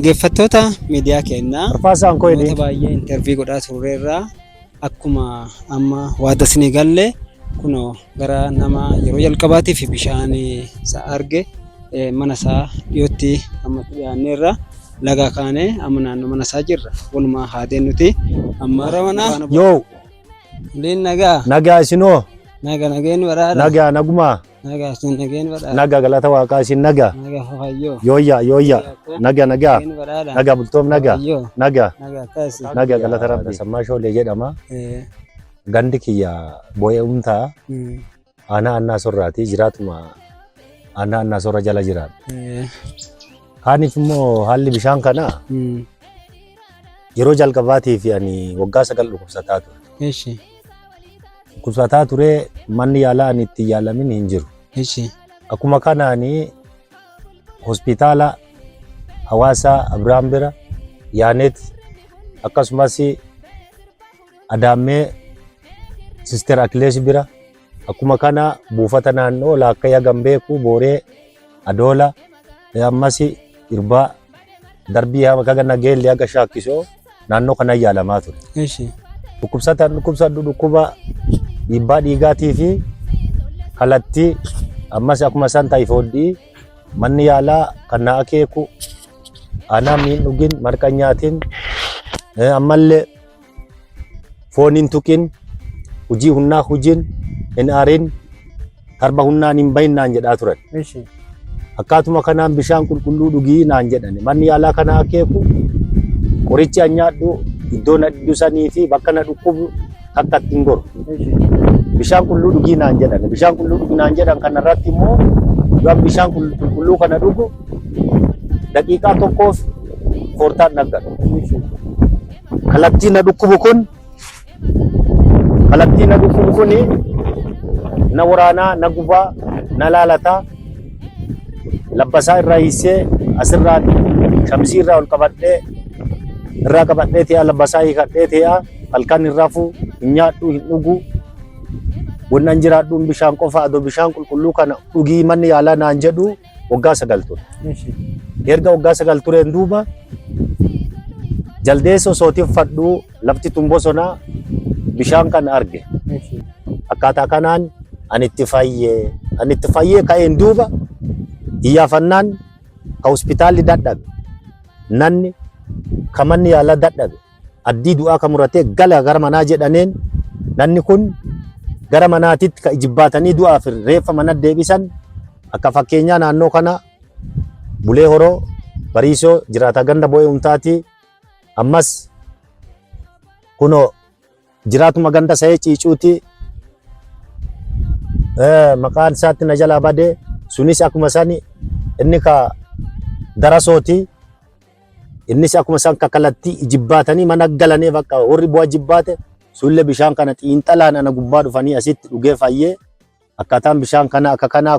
Dhaggeeffattoota miidiyaa keenyaa Arfaasaan koo namoota baay'ee intervii godhaa turreerraa akkuma amma waada isinii galle kunoo gara nama yeroo jalqabaatiif bishaan isaa arge mana isaa dhiyootti amma dhiyaanneerra laga kaanee amma naannoo mana isaa jirra walumaa haadeen nuti amma gara manaa yoo liin nagaa isinoo nageen baraadha nagaa nagumaa nagaa isin nageen baraadha nagaa galata waaqaa isin nagaa nagaa fayyoo yooyya nagaa nageen baraadha nagaa bultoom nagaa nagaa akkasi nagaa galata rabbi sammaa shoolee jedhama gandi kiyya boo'e'umtaa aanaa annaa sorraati jiraatuma aanaa annaa sorra jala jiraan kaaniif immoo haalli bishaan kana yeroo jalqabaatiif ani waggaa 9 dhukkubsataa ture. Eeshi. Dhukkubsataa ture manni yaalaa ani itti yaalamin hin jiru. Eeshi. Akkuma kanaani hospitaala Hawaasaa Abiraam bira yaaneet akkasumas Adaammee Sister Akilees bira akkuma kana buufata naannoo Laakkayyaa Gambeekuu Booree Adoola ammas Irbaa darbii hanga Nageellee haga Shaakkisoo naannoo kana yaalamaa ture. Eeshi. Dhukkuba dhiibbaa dhiigaatii fi kallattii ammas akkuma isaan taayifoodii manni yaalaa kan na akeeku aanaa miin dhugin marqa nyaatiin ammallee fooniin tuqin hojii hunnaa hujin hin aarin tarba hunnaan hin bahin naan jedhaa turan. Akkaatuma kanaan bishaan qulqulluu dhugii naan jedhani manni yaalaa kana akeeku qorichi nyaadhu iddoo na dhidhusanii fi bakka na dhukkubu akka ittiin goru bishaan qulqulluu dhugii naan jedhan bishaan qulqulluu dhugii naan jedhan kana irratti immoo yoo bishaan qulqulluu kana dhugu daqiiqaa tokkoof foortaan dhaggadhu kallattii na dhukkubu kun na waraanaa na gubaa na laalataa labbasaa irraa hiisee asirraa shamsii irraa ol qabadhee irraa qabadhee ta'aa labbasaa hiikadhee ta'aa halkan irraa fu hin nyaadhu hin dhugu wannan jiraadhuun bishaan qofa adoo bishaan qulqulluu kana dhugii manni yaalaa naan jedhu waggaa 9 ture. Erga waggaa 9 tureen duuba jaldeessa osootiif fadhuu lafti tun bosonaa bishaan kana arge. Akkaataa kanaan ani itti fayyee ka'een duuba iyyaafannaan ka hospitaalli dadhabe nanni ka manni yaalaa dadhabe addii du'aa ka muratee gala gara manaa jedhaneen nanni kun gara manaatitti ka ijibbaatanii du'aaf reeffa mana deebisan akka fakkeenyaa naannoo kana Bulee Horoo Bariisoo jiraata ganda boo'e'umtaati ammas kuno jiraatuma ganda Sayee Ciicuuti maqaan isaatti na jalaa badee sunis akkuma sani inni ka Darasooti innis akkuma san kallattii ijibbaatanii mana galanii bakka warri bu'aa jibbaate sulle bishaan kana xiinxalaan ana gubbaa dhufanii asitti dhugee fayyee akkaataan bishaan kana akka kanaa